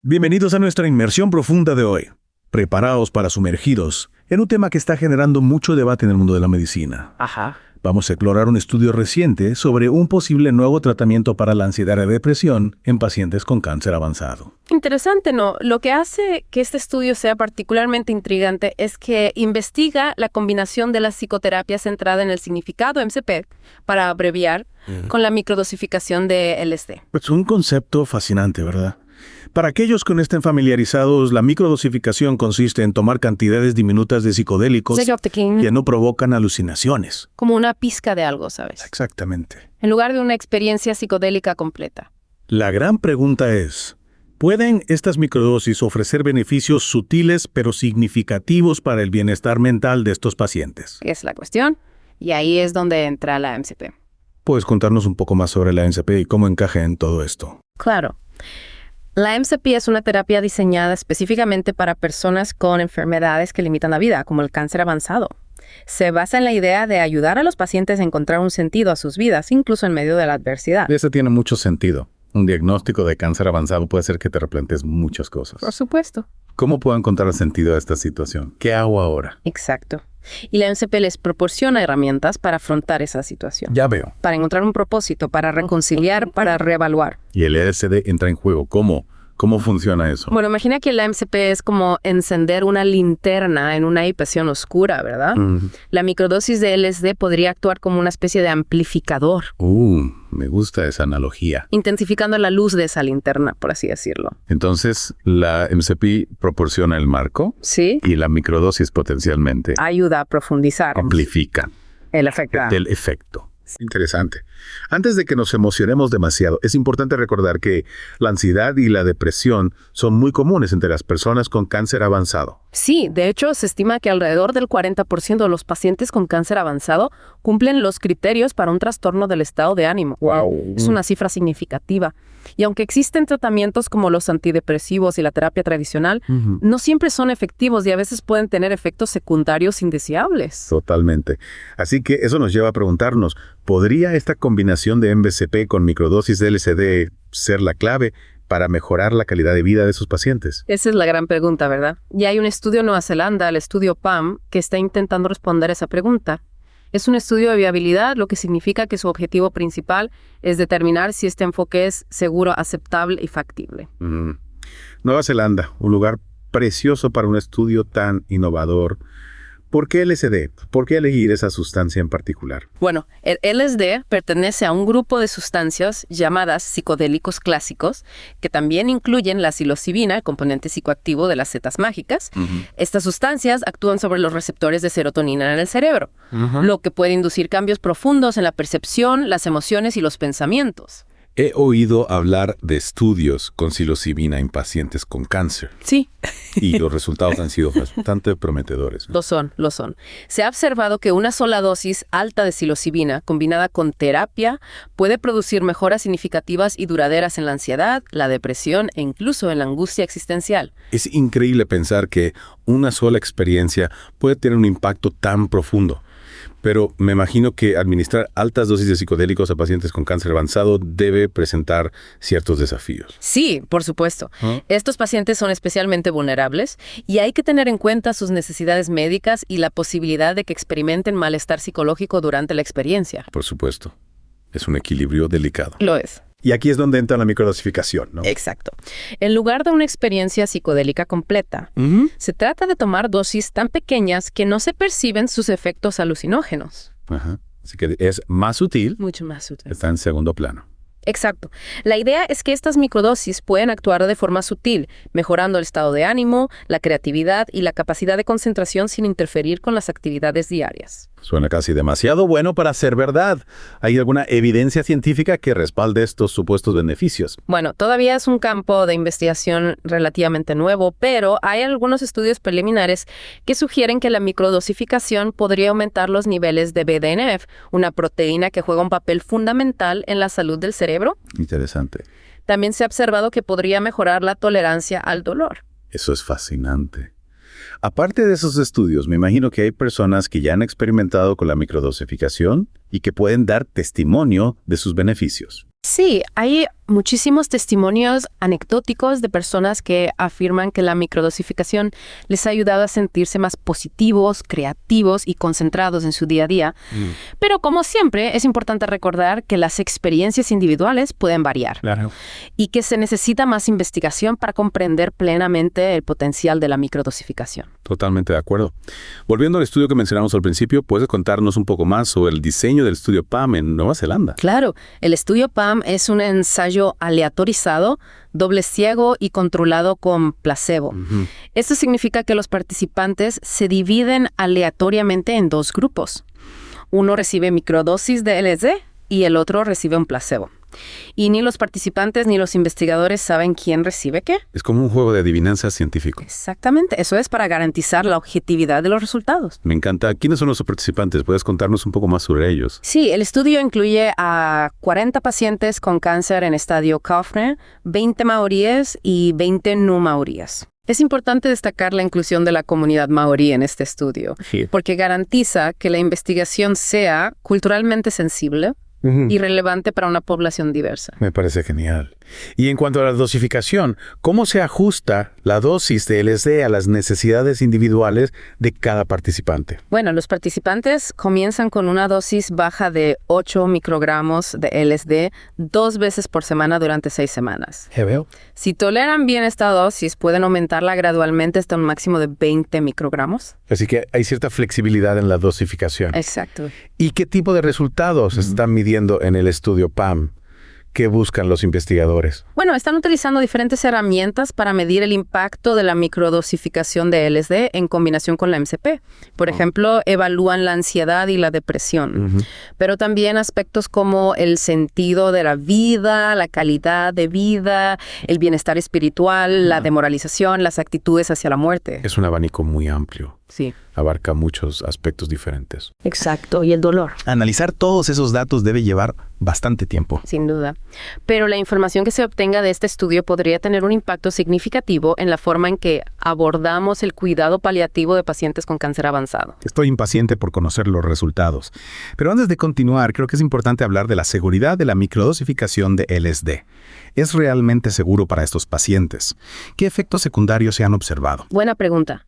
Bienvenidos a nuestra inmersión profunda de hoy. Preparaos para sumergiros en un tema que está generando mucho debate en el mundo de la medicina. Ajá. Vamos a explorar un estudio reciente sobre un posible nuevo tratamiento para la ansiedad y depresión en pacientes con cáncer avanzado. Interesante, ¿no? Lo que hace que este estudio sea particularmente intrigante es que investiga la combinación de la psicoterapia centrada en el significado MCP, para abreviar, con la microdosificación de LSD. Pues un concepto fascinante, ¿verdad? Para aquellos que no estén familiarizados, la microdosificación consiste en tomar cantidades diminutas de psicodélicos que no provocan alucinaciones. Como una pizca de algo, ¿sabes? Exactamente. En lugar de una experiencia psicodélica completa. La gran pregunta es, ¿pueden estas microdosis ofrecer beneficios sutiles pero significativos para el bienestar mental de estos pacientes? Es la cuestión. Y ahí es donde entra la MCP. ¿Puedes contarnos un poco más sobre la MCP y cómo encaja en todo esto? Claro. La MCP es una terapia diseñada específicamente para personas con enfermedades que limitan la vida, como el cáncer avanzado. Se basa en la idea de ayudar a los pacientes a encontrar un sentido a sus vidas, incluso en medio de la adversidad. Eso tiene mucho sentido. Un diagnóstico de cáncer avanzado puede hacer que te replantees muchas cosas. Por supuesto. ¿Cómo puedo encontrar sentido a esta situación? ¿Qué hago ahora? Exacto. Y la MCP les proporciona herramientas para afrontar esa situación. Ya veo. Para encontrar un propósito, para reconciliar, para reevaluar. Y el LSD entra en juego. ¿Cómo funciona eso? Bueno, imagina que la MCP es como encender una linterna en una habitación oscura, ¿verdad? La microdosis de LSD podría actuar como una especie de amplificador. Me gusta esa analogía. Intensificando la luz de esa linterna, por así decirlo. Entonces, la MCP proporciona el marco. Sí. Y la microdosis potencialmente Ayuda a profundizar. amplifica El efecto. el efecto. Interesante. Antes de que nos emocionemos demasiado, es importante recordar que la ansiedad y la depresión son muy comunes entre las personas con cáncer avanzado. Sí, de hecho, se estima que alrededor del 40% de los pacientes con cáncer avanzado cumplen los criterios para un trastorno del estado de ánimo. Wow. Es una cifra significativa. Y aunque existen tratamientos como los antidepresivos y la terapia tradicional, no siempre son efectivos y a veces pueden tener efectos secundarios indeseables. Totalmente. Así que eso nos lleva a preguntarnos, ¿podría esta combinación de MCP con microdosis de LSD ser la clave para mejorar la calidad de vida de sus pacientes? Esa es la gran pregunta, ¿verdad? Y hay un estudio en Nueva Zelanda, el estudio PAM, que está intentando responder esa pregunta. Es un estudio de viabilidad, lo que significa que su objetivo principal es determinar si este enfoque es seguro, aceptable y factible. Nueva Zelanda, un lugar precioso para un estudio tan innovador. ¿Por qué LSD? ¿Por qué elegir esa sustancia en particular? Bueno, el LSD pertenece a un grupo de sustancias llamadas psicodélicos clásicos, que también incluyen la psilocibina, el componente psicoactivo de las setas mágicas. Estas sustancias actúan sobre los receptores de serotonina en el cerebro, lo que puede inducir cambios profundos en la percepción, las emociones y los pensamientos. He oído hablar de estudios con psilocibina en pacientes con cáncer. Sí. Y los resultados han sido bastante prometedores, ¿no? Lo son. Se ha observado que una sola dosis alta de psilocibina combinada con terapia puede producir mejoras significativas y duraderas en la ansiedad, la depresión e incluso en la angustia existencial. Es increíble pensar que una sola experiencia puede tener un impacto tan profundo. Pero me imagino que administrar altas dosis de psicodélicos a pacientes con cáncer avanzado debe presentar ciertos desafíos. Sí, por supuesto. Estos pacientes son especialmente vulnerables y hay que tener en cuenta sus necesidades médicas y la posibilidad de que experimenten malestar psicológico durante la experiencia. Por supuesto. Es un equilibrio delicado. Lo es. Y aquí es donde entra la microdosificación, ¿no? Exacto. En lugar de una experiencia psicodélica completa, se trata de tomar dosis tan pequeñas que no se perciben sus efectos alucinógenos. Así que es más sutil. Mucho más sutil. Está en segundo plano. Exacto. La idea es que estas microdosis pueden actuar de forma sutil, mejorando el estado de ánimo, la creatividad y la capacidad de concentración sin interferir con las actividades diarias. Suena casi demasiado bueno para ser verdad. ¿Hay alguna evidencia científica que respalde estos supuestos beneficios? Bueno, todavía es un campo de investigación relativamente nuevo, pero hay algunos estudios preliminares que sugieren que la microdosificación podría aumentar los niveles de BDNF, una proteína que juega un papel fundamental en la salud del cerebro. Interesante. También se ha observado que podría mejorar la tolerancia al dolor. Eso es fascinante. Aparte de esos estudios, me imagino que hay personas que ya han experimentado con la microdosificación y que pueden dar testimonio de sus beneficios. Sí, hay muchísimos testimonios anecdóticos de personas que afirman que la microdosificación les ha ayudado a sentirse más positivos, creativos y concentrados en su día a día. Pero como siempre, es importante recordar que las experiencias individuales pueden variar. Claro. Y que se necesita más investigación para comprender plenamente el potencial de la microdosificación. Totalmente de acuerdo. Volviendo al estudio que mencionamos al principio, ¿puedes contarnos un poco más sobre el diseño del estudio PAM en Nueva Zelanda? Claro, el estudio PAM es un ensayo aleatorizado, doble ciego y controlado con placebo. Esto significa que los participantes se dividen aleatoriamente en dos grupos. Uno recibe microdosis de LSD y el otro recibe un placebo. Y ni los participantes ni los investigadores saben quién recibe qué. Es como un juego de adivinanza científico. Exactamente, eso es para garantizar la objetividad de los resultados. Me encanta. ¿Quiénes son los participantes? ¿Puedes contarnos un poco más sobre ellos? Sí, el estudio incluye a 40 pacientes con cáncer en estadio Kaufman, 20 maoríes y 20 no maoríes. Es importante destacar la inclusión de la comunidad maorí en este estudio, porque garantiza que la investigación sea culturalmente sensible, y relevante para una población diversa. Me parece genial. Y en cuanto a la dosificación, ¿cómo se ajusta la dosis de LSD a las necesidades individuales de cada participante? Bueno, los participantes comienzan con una dosis baja de 8 microgramos de LSD 2 veces por semana durante 6 semanas. ¿Ya veo? Si toleran bien esta dosis, pueden aumentarla gradualmente hasta un máximo de 20 microgramos. Así que hay cierta flexibilidad en la dosificación. Exacto. ¿Y qué tipo de resultados están midiendo en el estudio PAM? ¿Qué buscan los investigadores? Bueno, están utilizando diferentes herramientas para medir el impacto de la microdosificación de LSD en combinación con la MCP. Por ejemplo, evalúan la ansiedad y la depresión, pero también aspectos como el sentido de la vida, la calidad de vida, el bienestar espiritual, la demoralización, las actitudes hacia la muerte. Es un abanico muy amplio. Sí. Abarca muchos aspectos diferentes. Exacto, y el dolor. Analizar todos esos datos debe llevar bastante tiempo. Sin duda. Pero la información que se obtenga de este estudio podría tener un impacto significativo en la forma en que abordamos el cuidado paliativo de pacientes con cáncer avanzado. Estoy impaciente por conocer los resultados. Pero antes de continuar, creo que es importante hablar de la seguridad de la microdosificación de LSD. ¿Es realmente seguro para estos pacientes? ¿Qué efectos secundarios se han observado? Buena pregunta.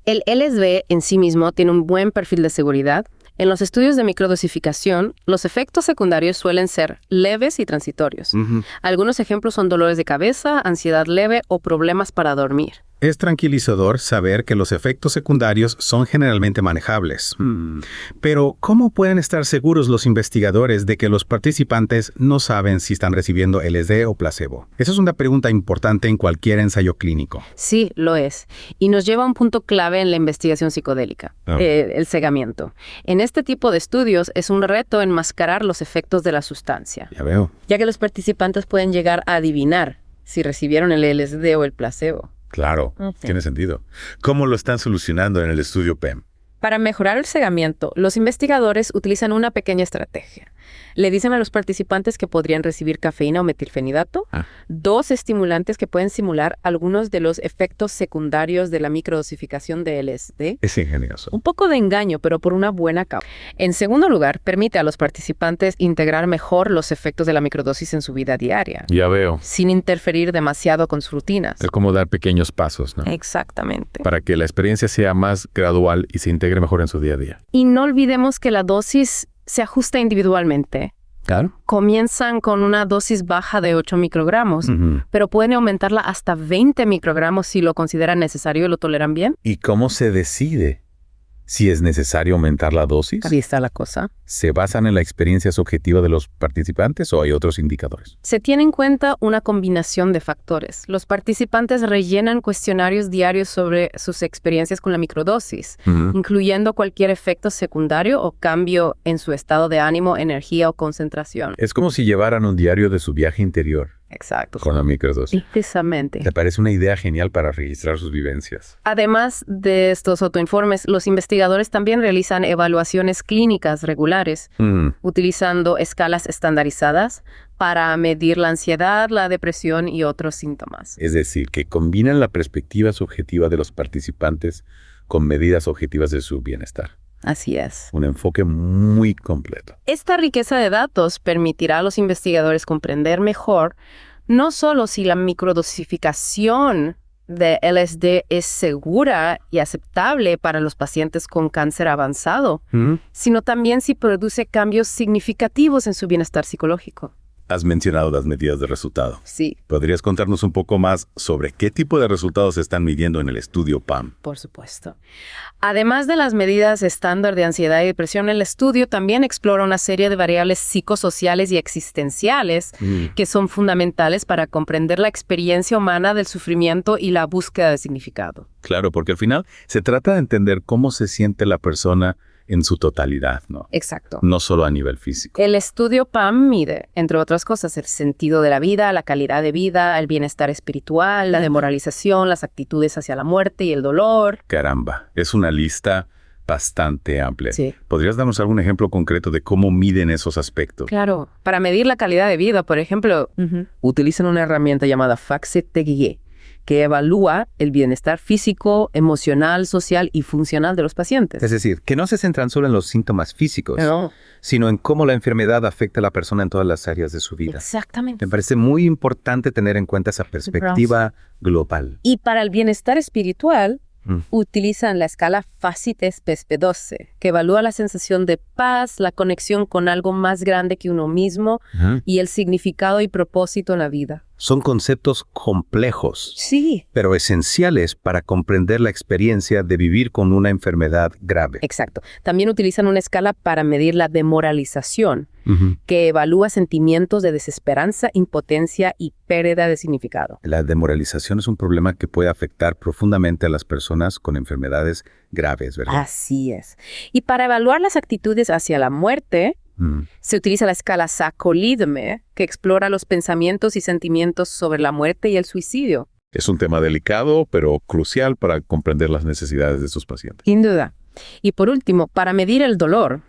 El LSD en sí mismo tiene un buen perfil de seguridad. En los estudios de microdosificación, los efectos secundarios suelen ser leves y transitorios. Algunos ejemplos son dolores de cabeza, ansiedad leve o problemas para dormir. Es tranquilizador saber que los efectos secundarios son generalmente manejables. Pero, ¿cómo pueden estar seguros los investigadores de que los participantes no saben si están recibiendo LSD o placebo? Esa es una pregunta importante en cualquier ensayo clínico. Sí, lo es. Y nos lleva a un punto clave en la investigación psicodélica, el cegamiento. En este tipo de estudios es un reto enmascarar los efectos de la sustancia. Ya veo. Ya que los participantes pueden llegar a adivinar si recibieron el LSD o el placebo. Claro, tiene sentido. ¿Cómo lo están solucionando en el estudio PAM? Para mejorar el cegamiento, los investigadores utilizan una pequeña estrategia. Le dicen a los participantes que podrían recibir cafeína o metilfenidato, 2 estimulantes que pueden simular algunos de los efectos secundarios de la microdosificación de LSD. Es ingenioso. Un poco de engaño, pero por una buena causa. En segundo lugar, permite a los participantes integrar mejor los efectos de la microdosis en su vida diaria. Ya veo. Sin interferir demasiado con sus rutinas. Es como dar pequeños pasos, ¿no? Exactamente. Para que la experiencia sea más gradual y se integre mejor en su día a día. Y no olvidemos que la dosis se ajusta individualmente. Claro. Comienzan con una dosis baja de 8 microgramos, pero pueden aumentarla hasta 20 microgramos si lo consideran necesario y lo toleran bien. ¿Y cómo se decide si es necesario aumentar la dosis? Ahí está la cosa. ¿Se basan en la experiencia subjetiva de los participantes o hay otros indicadores? Se tiene en cuenta una combinación de factores. Los participantes rellenan cuestionarios diarios sobre sus experiencias con la microdosis, incluyendo cualquier efecto secundario o cambio en su estado de ánimo, energía o concentración. Es como si llevaran un diario de su viaje interior. Exacto. Con la microdosis. Precisamente. Me parece una idea genial para registrar sus vivencias. Además de estos autoinformes, los investigadores también realizan evaluaciones clínicas regulares, utilizando escalas estandarizadas para medir la ansiedad, la depresión y otros síntomas. Es decir, que combinan la perspectiva subjetiva de los participantes con medidas objetivas de su bienestar. Así es. Un enfoque muy completo. Esta riqueza de datos permitirá a los investigadores comprender mejor no solo si la microdosificación de LSD es segura y aceptable para los pacientes con cáncer avanzado, sino también si produce cambios significativos en su bienestar psicológico. Has mencionado las medidas de resultado. Sí. ¿Podrías contarnos un poco más sobre qué tipo de resultados se están midiendo en el estudio PAM? Por supuesto. Además de las medidas estándar de ansiedad y depresión, el estudio también explora una serie de variables psicosociales y existenciales que son fundamentales para comprender la experiencia humana del sufrimiento y la búsqueda de significado. Claro, porque al final se trata de entender cómo se siente la persona en su totalidad, ¿no? Exacto. No solo a nivel físico. El estudio PAM mide, entre otras cosas, el sentido de la vida, la calidad de vida, el bienestar espiritual, la demoralización, las actitudes hacia la muerte y el dolor. Caramba, es una lista bastante amplia. Sí. ¿Podrías darnos algún ejemplo concreto de cómo miden esos aspectos? Claro. Para medir la calidad de vida, por ejemplo, utilizan una herramienta llamada FACSET-TGY, que evalúa el bienestar físico, emocional, social y funcional de los pacientes. Es decir, que no se centran solo en los síntomas físicos, sino en cómo la enfermedad afecta a la persona en todas las áreas de su vida. Exactamente. Me parece muy importante tener en cuenta esa perspectiva global. Y para el bienestar espiritual, utilizan la escala FACIT-SPESP-12, que evalúa la sensación de paz, la conexión con algo más grande que uno mismo y el significado y propósito en la vida. Son conceptos complejos, Sí. pero esenciales para comprender la experiencia de vivir con una enfermedad grave. Exacto. También utilizan una escala para medir la demoralización, que evalúa sentimientos de desesperanza, impotencia y pérdida de significado. La demoralización es un problema que puede afectar profundamente a las personas con enfermedades graves, ¿verdad? Así es. Y para evaluar las actitudes hacia la muerte, se utiliza la escala Sacco-Lidme, que explora los pensamientos y sentimientos sobre la muerte y el suicidio. Es un tema delicado, pero crucial para comprender las necesidades de estos pacientes. Sin duda. Y por último, para medir el dolor,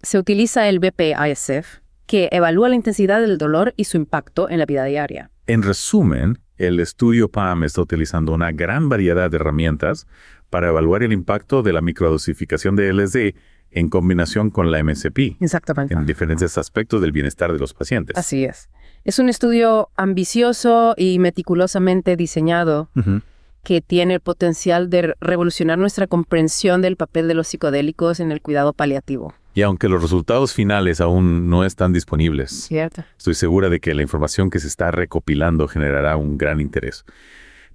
se utiliza el BP-ISF, que evalúa la intensidad del dolor y su impacto en la vida diaria. En resumen, el estudio PAM está utilizando una gran variedad de herramientas para evaluar el impacto de la microdosificación de LSD en combinación con la MCP Exactamente. en diferentes aspectos del bienestar de los pacientes. Así es. Es un estudio ambicioso y meticulosamente diseñado que tiene el potencial de revolucionar nuestra comprensión del papel de los psicodélicos en el cuidado paliativo. Y aunque los resultados finales aún no están disponibles, Cierto. estoy segura de que la información que se está recopilando generará un gran interés.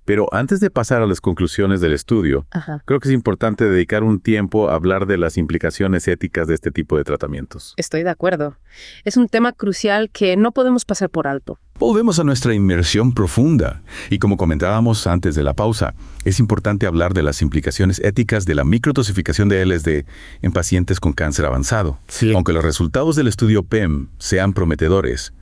Pero antes de pasar a las conclusiones del estudio, creo que es importante dedicar un tiempo a hablar de las implicaciones éticas de este tipo de tratamientos. Estoy de acuerdo. Es un tema crucial que no podemos pasar por alto. Volvemos a nuestra inmersión profunda. Y como comentábamos antes de la pausa, es importante hablar de las implicaciones éticas de la microdosificación de LSD en pacientes con cáncer avanzado. Sí. Aunque los resultados del estudio PEM sean prometedores,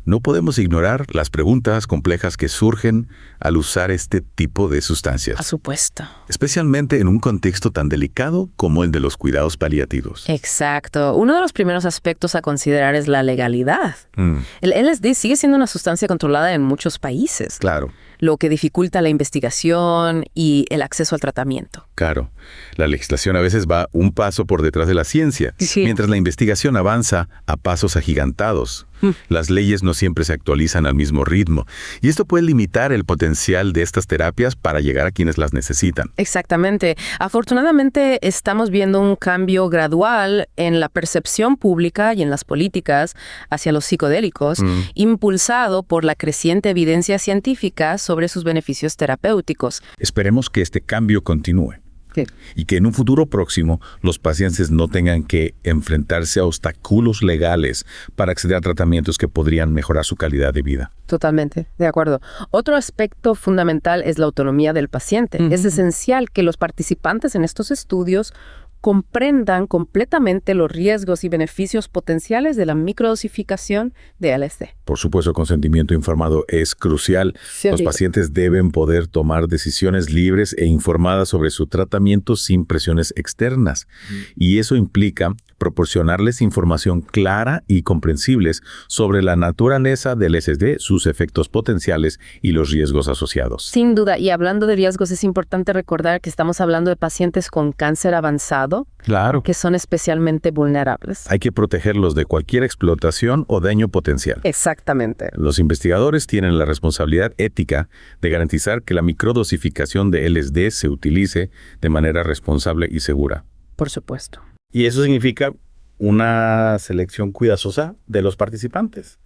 no podemos ignorar las preguntas complejas que surgen al usar este tipo de sustancias. Por supuesto. Especialmente en un contexto tan delicado como el de los cuidados paliativos. Exacto. Uno de los primeros aspectos a considerar es la legalidad. El LSD sigue siendo una sustancia controlada en muchos países. Claro. Lo que dificulta la investigación y el acceso al tratamiento. Claro. La legislación a veces va un paso por detrás de la ciencia, mientras la investigación avanza a pasos agigantados. Las leyes no siempre se actualizan al mismo ritmo, y esto puede limitar el potencial de estas terapias para llegar a quienes las necesitan. Exactamente. Afortunadamente, estamos viendo un cambio gradual en la percepción pública y en las políticas hacia los psicodélicos, impulsado por la creciente evidencia científica sobre sus beneficios terapéuticos. Esperemos que este cambio continúe. Sí. Y que en un futuro próximo los pacientes no tengan que enfrentarse a obstáculos legales para acceder a tratamientos que podrían mejorar su calidad de vida. Totalmente, de acuerdo. Otro aspecto fundamental es la autonomía del paciente. Es esencial que los participantes en estos estudios comprendan completamente los riesgos y beneficios potenciales de la microdosificación de LSD. Por supuesto, el consentimiento informado es crucial. Sí. Los pacientes deben poder tomar decisiones libres e informadas sobre su tratamiento sin presiones externas. Y eso implica proporcionarles información clara y comprensibles sobre la naturaleza del LSD, sus efectos potenciales y los riesgos asociados. Sin duda, y hablando de riesgos, es importante recordar que estamos hablando de pacientes con cáncer avanzado, Claro. que son especialmente vulnerables. Hay que protegerlos de cualquier explotación o daño potencial. Exactamente. Los investigadores tienen la responsabilidad ética de garantizar que la microdosificación de LSD se utilice de manera responsable y segura. Por supuesto. Y eso significa una selección cuidadosa de los participantes,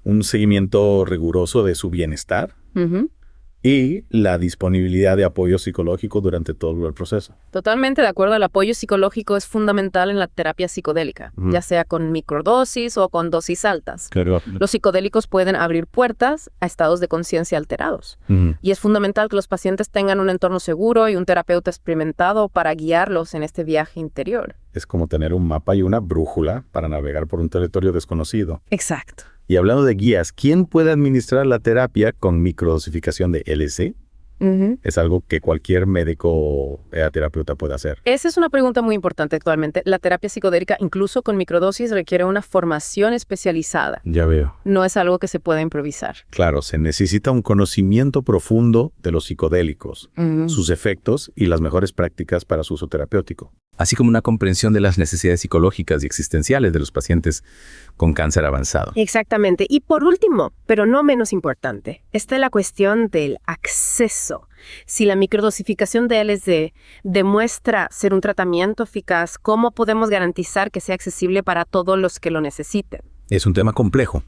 un seguimiento riguroso de su bienestar Ujú. y la disponibilidad de apoyo psicológico durante todo el proceso. Totalmente de acuerdo. El apoyo psicológico es fundamental en la terapia psicodélica, ya sea con microdosis o con dosis altas. Claro. Los psicodélicos pueden abrir puertas a estados de conciencia alterados. Y es fundamental que los pacientes tengan un entorno seguro y un terapeuta experimentado para guiarlos en este viaje interior. Es como tener un mapa y una brújula para navegar por un territorio desconocido. Exacto. Y hablando de guías, ¿quién puede administrar la terapia con microdosificación de LSD? Es algo que cualquier médico o terapeuta puede hacer. Esa es una pregunta muy importante actualmente. La terapia psicodélica, incluso con microdosis, requiere una formación especializada. Ya veo. No es algo que se pueda improvisar. Claro, se necesita un conocimiento profundo de los psicodélicos, sus efectos y las mejores prácticas para su uso terapéutico. Así como una comprensión de las necesidades psicológicas y existenciales de los pacientes con cáncer avanzado. Exactamente. Y por último, pero no menos importante, está la cuestión del acceso. Si la microdosificación de LSD demuestra ser un tratamiento eficaz, ¿cómo podemos garantizar que sea accesible para todos los que lo necesiten? Es un tema complejo.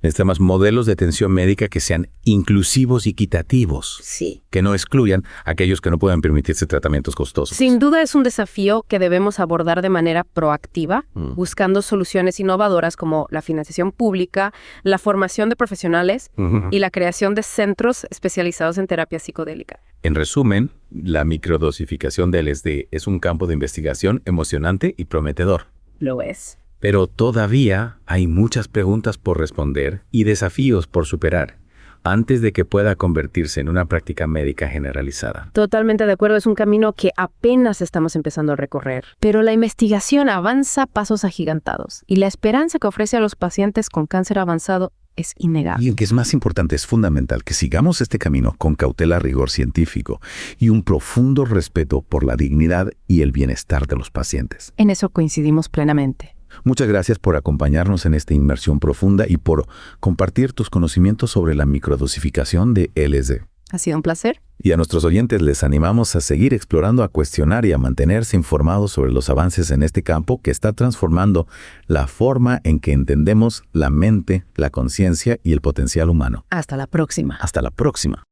Necesitamos modelos de atención médica que sean inclusivos y equitativos, Sí. que no excluyan a aquellos que no puedan permitirse tratamientos costosos. Sin duda es un desafío que debemos abordar de manera proactiva, buscando soluciones innovadoras como la financiación pública, la formación de profesionales y la creación de centros especializados en terapia psicodélica. En resumen, la microdosificación de LSD es un campo de investigación emocionante y prometedor. Lo es. Pero todavía hay muchas preguntas por responder y desafíos por superar antes de que pueda convertirse en una práctica médica generalizada. Totalmente de acuerdo, es un camino que apenas estamos empezando a recorrer. Pero la investigación avanza a pasos agigantados y la esperanza que ofrece a los pacientes con cáncer avanzado es innegable. Y lo que es más importante, es fundamental que sigamos este camino con cautela, rigor científico y un profundo respeto por la dignidad y el bienestar de los pacientes. En eso coincidimos plenamente. Muchas gracias por acompañarnos en esta inmersión profunda y por compartir tus conocimientos sobre la microdosificación de LSD. Ha sido un placer. Y a nuestros oyentes les animamos a seguir explorando, a cuestionar y a mantenerse informados sobre los avances en este campo que está transformando la forma en que entendemos la mente, la conciencia y el potencial humano. Hasta la próxima. Hasta la próxima.